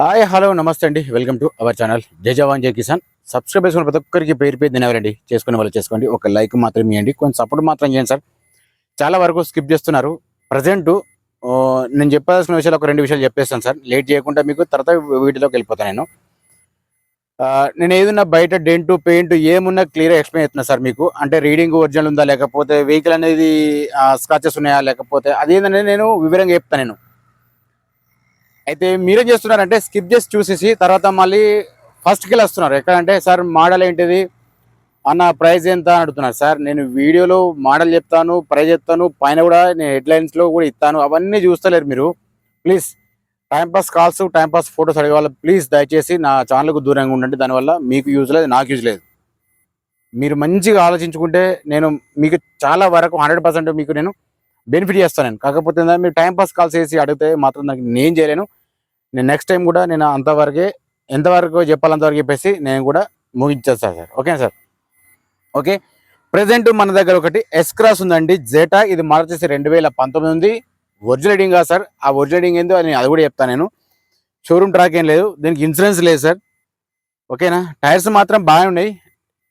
Hi hello నమస్తే అండి. Welcome to our channel జై జవాన్ జై కిసాన్. సబ్స్క్రైబ్ చేసుకున్న ప్రతి ఒక్కరికి పేరు పేరు ధన్యవాదాలండి. చేసుకునే వాళ్ళు చేసుకోండి, ఒక లైక్ మాత్రం ఇవ్వండి, కొంచెం సపోర్ట్ మాత్రం చేయండి సార్. చాలా వరకు స్కిప్ చేస్తున్నారు. ప్రజెంట్ నేను చెప్పాల్సిన విషయాలు ఒక రెండు విషయాలు చెప్పేస్తాను సార్, లేట్ చేయకుండా మీకు తర్వాత వీటిలోకి వెళ్ళిపోతాను నేను. నేను ఏదన్నా బయట డెంటు పెయింట్ ఏమున్నా క్లియర్గా ఎక్స్ప్లెయిన్ చేస్తున్నా సార్ మీకు. అంటే రీడింగ్ ఒరిజినల్ ఉందా, లేకపోతే వెహికల్ అనేది స్క్రాచెస్ ఉన్నాయా, లేకపోతే అదేంటనేది నేను వివరంగా చెప్తాను నేను. అయితే మీరేం చేస్తున్నారంటే స్కిప్ చేసి చూసేసి తర్వాత మళ్ళీ ఫస్ట్కి వస్తున్నారు. ఎక్కడంటే సార్ మోడల్ ఏంటిది అన్న, ప్రైస్ ఎంత అని అడుగుతున్నారు. సార్ నేను వీడియోలో మోడల్ చెప్తాను, ప్రైస్ చెప్తాను, పైన కూడా నేను హెడ్లైన్స్లో కూడా ఇస్తాను, అవన్నీ చూస్తలేరు మీరు. Please time pass calls, time pass photos అడిగే వాళ్ళు ప్లీజ్ దయచేసి నా ఛానల్కు దూరంగా ఉండండి. దానివల్ల మీకు యూజ్ లేదు, నాకు యూజ్ లేదు. మీరు మంచిగా ఆలోచించుకుంటే నేను మీకు చాలా వరకు 100% మీకు నేను బెనిఫిట్ చేస్తాను నేను. కాకపోతే మీరు టైంపాస్ కాల్స్ చేసి అడిగితే మాత్రం నాకు నేను చేయలేను. నేను నెక్స్ట్ టైం కూడా నేను అంతవరకే, ఎంతవరకు చెప్పాలి అంతవరకు చెప్పేసి నేను కూడా ముగించేస్తాను సార్. ఓకేనా సార్? ఓకే. ప్రజెంట్ మన దగ్గర ఒకటి ఎస్ క్రాస్ ఉందండి, జెటా. ఇది మోడల్ వచ్చేసి 2019 ఉంది. ఒరిజినల్ రీడింగ్ కాదు సార్. ఆ ఒరిజినల్ రీడింగ్ ఏందో అది కూడా చెప్తాను నేను. షోరూమ్ ట్రాక్ ఏం లేదు, దీనికి ఇన్సూరెన్స్ లేదు సార్. ఓకేనా? టైర్స్ మాత్రం బాగానే ఉన్నాయి.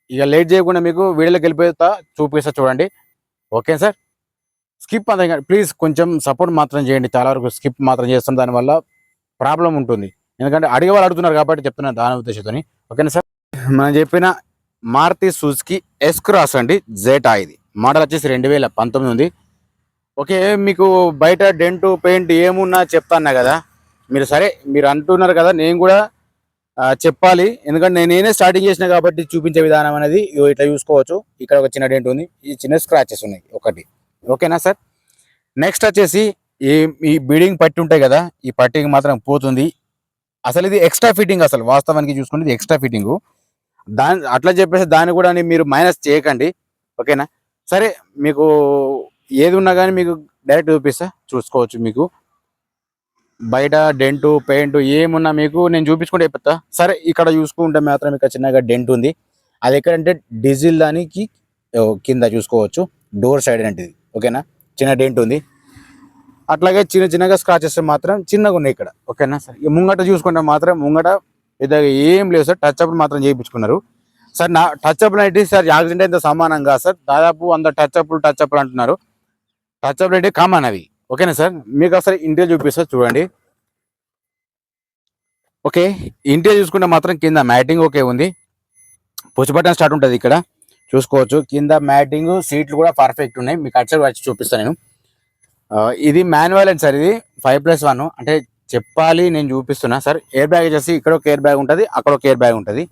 ఇక లేట్ చేయకుండా మీకు వీడియోలోకి వెళ్ళిపోతా చూపిస్తా చూడండి. Okay sir? స్కిప్ అంతే, ప్లీజ్ కొంచెం సపోర్ట్ మాత్రం చేయండి. చాలా వరకు స్కిప్ మాత్రం చేస్తాం, దానివల్ల ప్రాబ్లం ఉంటుంది. ఎందుకంటే అడిగే వాళ్ళు అడుగుతున్నారు కాబట్టి చెప్తున్నాను, దాని ఉద్దేశంతో. ఓకేనా సార్? మనం చెప్పిన మారుతి సుజుకి ఎస్ క్రాస్ అండి, జెటా. ఇది మోడల్ వచ్చేసి 2019 ఉంది. ఓకే. మీకు బయట డెంటు పెయింట్ ఏమున్నా చెప్తాను కదా మీరు. సరే మీరు అంటున్నారు కదా, నేను కూడా చెప్పాలి. ఎందుకంటే నేనే స్టార్టింగ్ చేసిన కాబట్టి చూపించే విధానం అనేది ఇట్లా చూసుకోవచ్చు. ఇక్కడ ఒక చిన్న డెంట్ ఉంది, ఈ చిన్న స్క్రాచెస్ ఉన్నాయి ఒకటి. ఓకేనా సార్? నెక్స్ట్ వచ్చేసి ఈ బీడింగ్ పట్టి ఉంటాయి కదా, ఈ పట్టికి మాత్రం పోతుంది. అసలు ఇది ఎక్స్ట్రా ఫిట్టింగ్, అసలు వాస్తవానికి చూసుకుంటే ఇది ఎక్స్ట్రా ఫిట్టింగ్. దాని అట్లా చెప్పేసి దాన్ని కూడా మీరు మైనస్ చేయకండి. ఓకేనా? సరే, మీకు ఏది ఉన్నా కానీ మీకు డైరెక్ట్ చూసుకోవచ్చు. మీకు బయట డెంటు పెయింట్ ఏమున్నా మీకు నేను చూపించుకుంటే చెప్తా. సరే, ఇక్కడ చూసుకుంటే మాత్రం ఇక్కడ చిన్నగా డెంట్ ఉంది. అది ఎక్కడంటే డీజిల్ దానికి కింద చూసుకోవచ్చు, డోర్ సైడ్ అంటే. ఓకేనా? చిన్న డెంట్ ఉంది. అట్లాగే చిన్న చిన్నగా స్క్రాచెస్ మాత్రం చిన్నగా ఉన్నాయి ఇక్కడ. ఓకేనా సార్? ముంగట చూసుకుంటే మాత్రం ముంగట పెద్దగా ఏం లేదు సార్. టచ్ అప్ మాత్రం చేయించుకున్నారు సార్. నా టచ్ అప్ అయితే సార్ యాక్సిడెంట్ అయితే సమానంగా సార్. దాదాపు 100 టచ్ అప్లు అంటున్నారు. టచ్ అప్లు అయితే కామన్ అవి. ఓకేనా సార్? మీకు అసలు ఇంటీరియర్ చూపిస్తారు చూడండి. ఓకే. ఇంటీరియర్ చూసుకుంటే మాత్రం కింద మ్యాటింగ్ ఓకే ఉంది. పుష్ బటన్ స్టార్ట్ ఉంటుంది ఇక్కడ చూసుకోవచ్చు. కింద మ్యాటింగ్, సీట్లు కూడా పర్ఫెక్ట్ ఉన్నాయి. మీకు అటు సైడ్ వచ్చి చూపిస్తాను నేను. ఇది మాన్యువల్ అండి సార్. ఇది 5+1 అంటే చెప్పాలి, నేను చూపిస్తున్నా సార్. ఎయిర్ బ్యాగ్ వచ్చేసి ఇక్కడ ఒక ఎయిర్ బ్యాగ్ ఉంటుంది, అక్కడ ఒక ఎయిర్ బ్యాగ్ ఉంటుంది.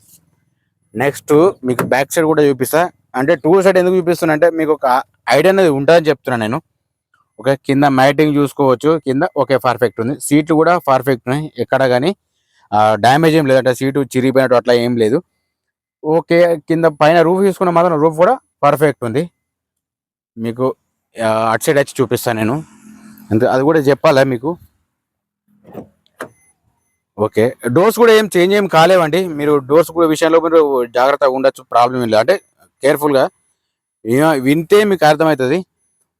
నెక్స్ట్ మీకు బ్యాక్ సైడ్ కూడా చూపిస్తా. అంటే టూ సైడ్ ఎందుకు చూపిస్తున్నా అంటే మీకు ఒక ఐడియా అనేది ఉంటుందని చెప్తున్నా నేను. ఓకే. కింద మ్యాటింగ్ చూసుకోవచ్చు, కింద ఓకే పర్ఫెక్ట్ ఉంది. సీట్లు కూడా పర్ఫెక్ట్ ఉన్నాయి, ఎక్కడ కానీ డ్యామేజ్ ఏం లేదు. అంటే సీటు చిరిగిపోయినట్టు అట్లా ఏం లేదు. ఓకే. కింద పైన రూఫ్ చూసుకున్న మాత్రం రూఫ్ కూడా పర్ఫెక్ట్ ఉంది. మీకు అటు సైడ్ వచ్చి చూపిస్తాను నేను, అది కూడా చెప్పాలా మీకు. ఓకే. డోర్స్ కూడా ఏం చేంజ్ ఏం కాలేవండి. మీరు డోర్స్ కూడా విషయంలో మీరు జాగ్రత్తగా ఉండొచ్చు, ప్రాబ్లం ఏం లేదు. అంటే కేర్ఫుల్గా వింటే మీకు అర్థమవుతుంది.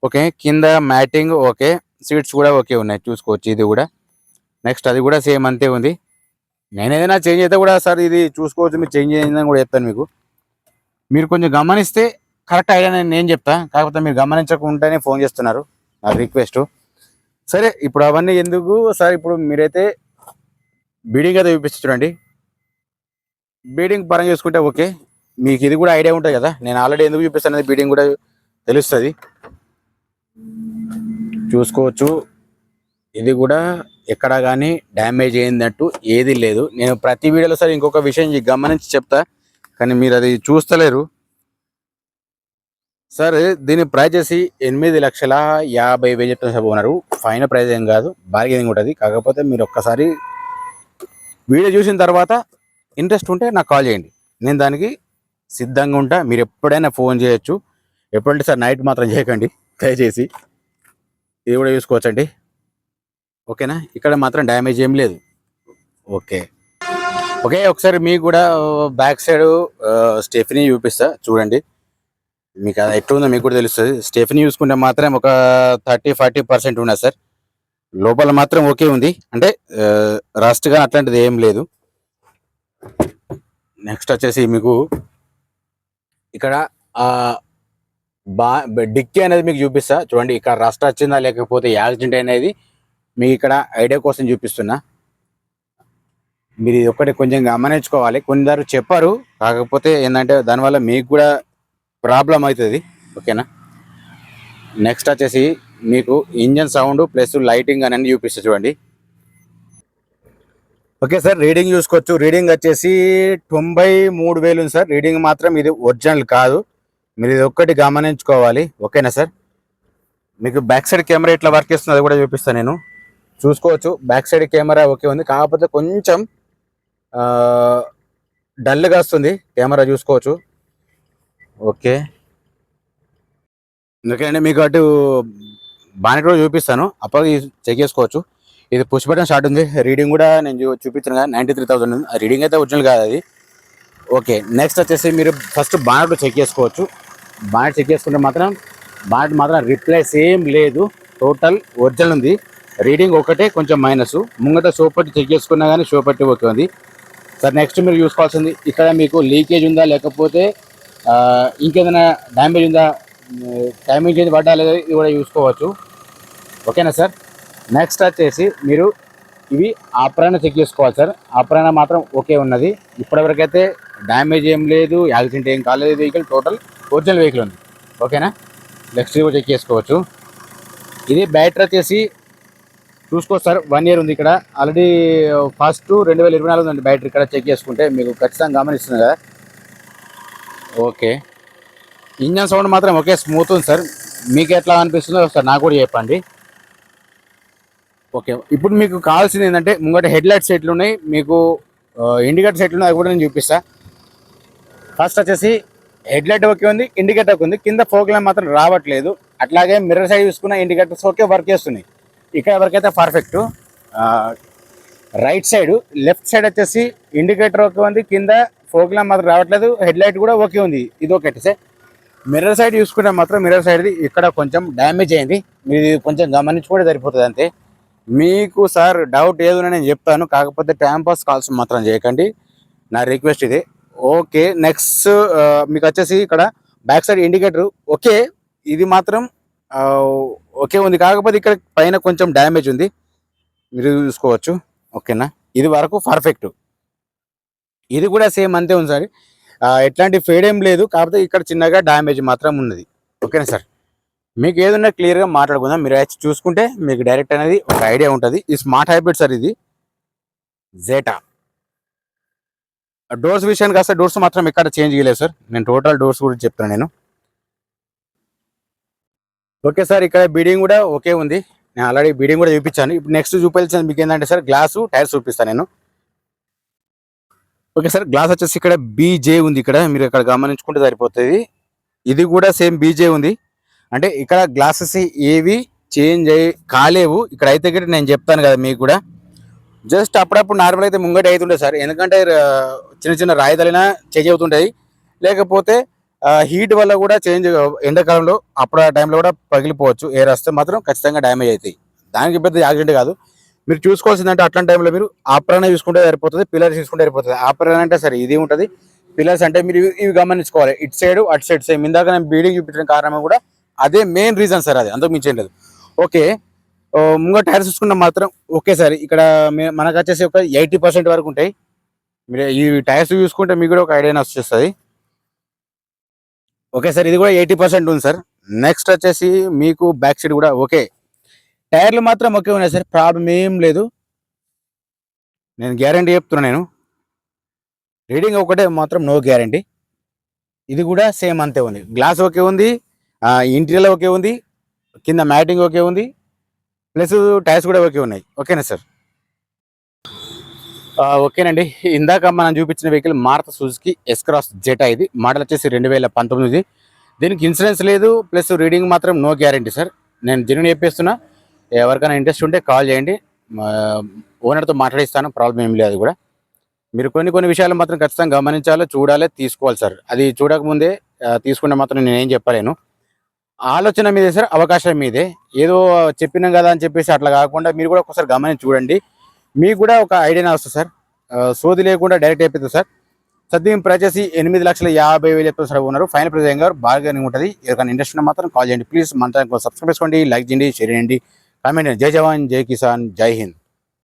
ఓకే. కింద మ్యాటింగ్ ఓకే, సీట్స్ కూడా ఓకే ఉన్నాయి చూసుకోవచ్చు. ఇది కూడా నెక్స్ట్ అది కూడా సేమ్ అంతే ఉంది. నేను ఏదైనా చేంజ్ అయితే కూడా సార్ ఇది చూసుకోవచ్చు, మీరు చేంజ్ అయిందని కూడా చెప్తాను మీకు. మీరు కొంచెం గమనిస్తే కరెక్ట్ ఐడియా నేను చెప్తా. కాకపోతే మీరు గమనించకుండానే ఫోన్ చేస్తున్నారు, నాకు రిక్వెస్ట్. సరే, ఇప్పుడు అవన్నీ ఎందుకు సార్, ఇప్పుడు మీరైతే బీడింగ్ అయితే చూపిస్తే చూడండి. బీడింగ్ పరంగా చూసుకుంటే ఓకే, మీకు ఇది కూడా ఐడియా ఉంటుంది కదా. నేను ఆల్రెడీ ఎందుకు చూపిస్తాను అనేది బీడింగ్ కూడా తెలుస్తుంది చూసుకోవచ్చు. ఇది కూడా ఎక్కడ కానీ డ్యామేజ్ అయిందట్టు ఏది లేదు. నేను ప్రతి వీడియోలో సార్ ఇంకొక విషయం గమనించి చెప్తా, కానీ మీరు అది చూస్తలేరు సార్. దీని ప్రైజ్ వచ్చి 8,50,000 చెప్తున్న ఉన్నారు. ఫైనల్ ప్రైజ్ ఏం కాదు, బార్గెనింగ్ ఉంటుంది. కాకపోతే మీరు ఒక్కసారి వీడియో చూసిన తర్వాత ఇంట్రెస్ట్ ఉంటే నాకు కాల్ చేయండి, నేను దానికి సిద్ధంగా ఉంటా. మీరు ఎప్పుడైనా ఫోన్ చేయొచ్చు. ఎప్పుడంటే సార్ నైట్ మాత్రం చేయకండి దయచేసి. ఇది కూడా చూసుకోవచ్చండి. ఓకేనా? ఇక్కడ మాత్రం డ్యామేజ్ ఏం లేదు. ఓకే. ఓకే. ఒకసారి మీకు కూడా బ్యాక్ సైడ్ స్టెఫినీ చూపిస్తా చూడండి. మీకు అది ఎట్లుందో మీకు కూడా తెలుస్తుంది. స్టెఫినీ చూసుకుంటే మాత్రం ఒక 30-40% ఉన్నది సార్. లోపల మాత్రం ఓకే ఉంది, అంటే రస్ట్ గా అట్లాంటిది ఏం లేదు. నెక్స్ట్ వచ్చేసి మీకు ఇక్కడ ఆ బా డిక్కీ అనేది మీకు చూపిస్తా చూడండి. ఇక్కడ రస్ట్ వచ్చిందా లేకపోతే యాక్సిడెంట్ అనేది మీకు ఇక్కడ ఐడియా కోసం చూపిస్తున్నా. మీరు ఇది ఒక్కటి కొంచెం గమనించుకోవాలి. కొందరు చెప్పారు, కాకపోతే ఏంటంటే దానివల్ల మీకు కూడా ప్రాబ్లం అవుతుంది. ఓకేనా. నెక్స్ట్ వచ్చేసి మీకు ఇంజన్ సౌండ్ ప్లస్ లైటింగ్ అనేది చూపిస్తా చూడండి. ఓకే సార్, రీడింగ్ చూసుకోవచ్చు. రీడింగ్ వచ్చేసి 93,000 ఉంది సార్. రీడింగ్ మాత్రం ఇది ఒరిజినల్ కాదు, మీరు ఇది ఒక్కటి గమనించుకోవాలి. ఓకేనా సార్. మీకు బ్యాక్ సైడ్ కెమెరా ఎట్లా వర్క్ చేస్తుంది అది కూడా చూపిస్తాను నేను. చూసుకోవచ్చు, బ్యాక్ సైడ్ కెమెరా ఓకే ఉంది, కాకపోతే కొంచెం డల్గా వస్తుంది కెమెరా, చూసుకోవచ్చు. ఓకే ఎందుకంటే మీకు అటు బానెట్ కూడా చూపిస్తాను, అప్పుడు చెక్ చేసుకోవచ్చు. ఇది పుష్ బటన్ స్టార్ట్ ఉంది. రీడింగ్ కూడా నేను చూపించాను కదా, 93,000 ఉంది. రీడింగ్ అయితే ఒరిజినల్ కాదు అది. ఓకే, నెక్స్ట్ వచ్చేసి మీరు ఫస్ట్ బానెట్ చెక్ చేసుకోవచ్చు. బానెట్ చెక్ చేసుకుంటే మాత్రం బానెట్ మాత్రం రిప్లేస్ ఏం లేదు, టోటల్ ఒరిజినల్ ఉంది. రీడింగ్ ఒకటే కొంచెం మైనస్. ముంగట షోపట్టి చెక్ చేసుకున్నా కానీ షోపట్టి ఓకే ఉంది సార్. నెక్స్ట్ మీరు చూసుకోవాల్సింది ఇక్కడ మీకు లీకేజ్ ఉందా లేకపోతే ఇంకేదైనా డ్యామేజ్ ఉందా, డ్యామేజ్ ఏది పడ్డా లేదా ఇది కూడా చూసుకోవచ్చు. ఓకేనా సార్. నెక్స్ట్ వచ్చేసి మీరు ఇవి ఆపరాన చెక్ చేసుకోవాలి సార్. ఆపరాన మాత్రం ఓకే ఉన్నది, ఇప్పటివరకైతే డ్యామేజ్ ఏం లేదు, యాక్సిడెంట్ ఏం కాలేదు. వెహికల్ టోటల్ ఒరిజినల్ వెహికల్ ఉంది. ఓకేనా. నెక్స్ట్ కూడా చెక్ చేసుకోవచ్చు. ఇది బ్యాటరీ వచ్చేసి చూసుకోవచ్చు సార్, 1 year ఉంది. ఇక్కడ ఆల్రెడీ ఫస్ట్ 2024 ఉందండి బ్యాటరీ. ఇక్కడ చెక్ చేసుకుంటే మీకు ఖచ్చితంగా గమనిస్తుంది కదా. ఓకే, ఇంజన్ సౌండ్ మాత్రం ఓకే స్మూత్ ఉంది సార్. మీకు ఎట్లా అనిపిస్తుందో సార్ నాకు కూడా చెప్పండి. ఓకే, ఇప్పుడు మీకు కావాల్సింది ఏంటంటే ముంగట హెడ్ లైట్స్ ఎట్లు ఉన్నాయి, మీకు ఇండికేటర్ సెట్లు ఉన్నాయి, అది కూడా నేను చూపిస్తా. ఫస్ట్ వచ్చేసి హెడ్ లైట్ ఓకే ఉంది, ఇండికేటర్ ఉంది, కింద ఫోక్ ల్యాంప్ మాత్రం రావట్లేదు. అట్లాగే మిర్రర్ సైడ్ చూసుకున్న ఇండికేటర్స్ ఓకే వర్క్ చేస్తున్నాయి. ఇక్కడ వరకైతే perfect. Right side left side వచ్చేసి ఇండికేటర్ ఓకే ఉంది, కింద ఫోక్ ల్యాంప్ మాత్రం రావట్లేదు, హెడ్ లైట్ కూడా ఓకే ఉంది. ఇది ఒకటి సార్. మిర్రర్ సైడ్ చూసుకుంటే మాత్రం మిర్రర్ సైడ్ది ఇక్కడ కొంచెం డ్యామేజ్ అయింది, మీరు కొంచెం గమనించుకుంటే సరిపోతుంది అంతే. మీకు సార్ డౌట్ ఏదైనా నేను చెప్తాను, కాకపోతే టైం పాస్ కాల్స్ మాత్రం చేయకండి, నా రిక్వెస్ట్ ఇది. ఓకే, నెక్స్ట్ మీకు వచ్చేసి ఇక్కడ బ్యాక్ సైడ్ ఇండికేటర్ ఓకే, ఇది మాత్రం ఓకే ఉంది, కాకపోతే ఇక్కడ పైన కొంచెం డ్యామేజ్ ఉంది, మీరు చూసుకోవచ్చు. ఓకేనా, ఇది వరకు పర్ఫెక్ట్. ఇది కూడా సేమ్ అంతే ఉంది సార్, ఎట్లాంటి ఫేడ్ ఏం లేదు, కాకపోతే ఇక్కడ చిన్నగా డ్యామేజ్ మాత్రం ఉన్నది. ఓకేనా సార్. మీకు ఏదన్నా క్లియర్గా మాట్లాడుకుందాం, మీరు వచ్చి చూసుకుంటే మీకు డైరెక్ట్ అనేది ఒక ఐడియా ఉంటుంది. ఈ స్మార్ట్ హైబ్రిడ్ సార్, ఇది జెటా. డోర్స్ విషయానికి వస్తే డోర్స్ మాత్రం ఎక్కడ చేంజ్ చేయలేదు సార్, నేను టోటల్ డోర్స్ గురించి చెప్తాను నేను. ఓకే సార్, ఇక్కడ బీడింగ్ కూడా ఓకే ఉంది, నేను ఆల్రెడీ బీడింగ్ కూడా చూపించాను. ఇప్పుడు నెక్స్ట్ చూపించాను మీకు ఏంటంటే సార్ గ్లాసు టైర్స్ చూపిస్తాను నేను. ఓకే సార్, గ్లాస్ వచ్చేసి ఇక్కడ బీజే ఉంది, ఇక్కడ మీరు ఇక్కడ గమనించుకుంటే సరిపోతుంది. ఇది కూడా సేమ్ బీజే ఉంది, అంటే ఇక్కడ గ్లాసెస్ ఏవి చేంజ్ అయ్యి కాలేవు. ఇక్కడ అయితే కూడా నేను చెప్తాను కదా మీకు కూడా, జస్ట్ అప్పుడప్పుడు నార్మల్ అయితే ముంగట అవుతుంటాయి సార్, ఎందుకంటే చిన్న చిన్న రాయితలైనా చేంజ్ అవుతుంటాయి, లేకపోతే హీట్ వల్ల కూడా చేంజ్, ఎండాకాలంలో అప్పుడు ఆ టైంలో కూడా పగిలిపోవచ్చు, ఎయిర్ వస్తే మాత్రం ఖచ్చితంగా డ్యామేజ్ అవుతాయి. దానికి పెద్ద యాక్సిడెంట్ కాదు. మీరు చూసుకోవాల్సిందంటే అట్లాంటి టైంలో మీరు ఆపరణ చూసుకుంటే సరిపోతుంది, పిల్లర్స్ చూసుకుంటే సరిపోతుంది. ఆపరణ అంటే సరే ఇది ఉంటుంది, పిల్లర్స్ అంటే మీరు ఇవి గమనించుకోవాలి, ఇటు సైడ్ అటు సైడ్ సేమ్. ఇందాక నేను బీడింగ్ చూపించిన కారణం కూడా అదే మెయిన్ రీజన్ సార్, అది అంతకు మించి ఏం లేదు. ఓకే, ముంగ టైర్స్ చూసుకుంటే మాత్రం ఓకే సార్, ఇక్కడ మనకు వచ్చేసి ఒక 80% వరకు ఉంటాయి. మీరు ఈ టైర్స్ చూసుకుంటే మీకు కూడా ఒక ఐడియా వచ్చేస్తుంది. ఓకే సార్, ఇది కూడా 80% ఉంది సార్. నెక్స్ట్ వచ్చేసి మీకు బ్యాక్ సైడ్ కూడా ఓకే, టైర్లు మాత్రం ఓకే ఉన్నాయి సార్, ప్రాబ్లం ఏం లేదు, నేను గ్యారంటీ చెప్తున్నాను నేను. రీడింగ్ ఒకటే మాత్రం నో గ్యారంటీ. ఇది కూడా సేమ్ అంతే ఉంది, గ్లాస్ ఓకే ఉంది, ఇంటీరియర్ ఓకే ఉంది, కింద మ్యాటింగ్ ఓకే ఉంది, ప్లస్ టైర్స్ కూడా ఓకే ఉన్నాయి. ఓకేనా సార్. ఓకేనండి, ఇందాక మనం చూపించిన vehicle Maruti Suzuki S Cross Zeta. ఇది మోడల్ వచ్చేసి 2019. దీనికి ఇన్సూరెన్స్ లేదు, ప్లస్ రీడింగ్ మాత్రం నో గ్యారంటీ సార్. నేను జెన్యూన్ చెప్పేస్తున్నా, ఎవరికైనా ఇంట్రెస్ట్ ఉంటే కాల్ చేయండి, ఓనర్తో మాట్లాడిస్తాను, ప్రాబ్లం ఏం లేదు. అది కూడా మీరు కొన్ని విషయాలు మాత్రం ఖచ్చితంగా గమనించాలి, చూడాలి, తీసుకోవాలి సార్. అది చూడకముందే తీసుకుంటే మాత్రం నేనేం చెప్పలేను. ఆలోచన మీదే సార్, అవకాశం మీదే. ఏదో చెప్పినాం కదా అని చెప్పేసి అట్లా కాకుండా మీరు కూడా ఒకసారి గమనించి చూడండి. మీకు కూడా ఒక ఐడియా వస్తుంది సార్. సోది లేకుండా డైరెక్ట్ అయిపోతుంది సార్. సద్యం ప్రైస్ చేసి 8,50,50,000 చెప్తారు సార్ ఓనర్. ఫైనల్ ప్రైస్ ఏం గారు బాగానే ఉంటుంది. ఎవరికైనా ఇంట్రెస్ట్ ఉన్న మాత్రం కాల్ చేయండి. ప్లీజ్ మన ఛానల్ సబ్స్క్రైబ్ చేసుకోండి, లైక్ చేయండి, షేర్ చేయండి, కామెంట్ చేయండి. జై జవాన్, జై కిసాన్, జై హింద్.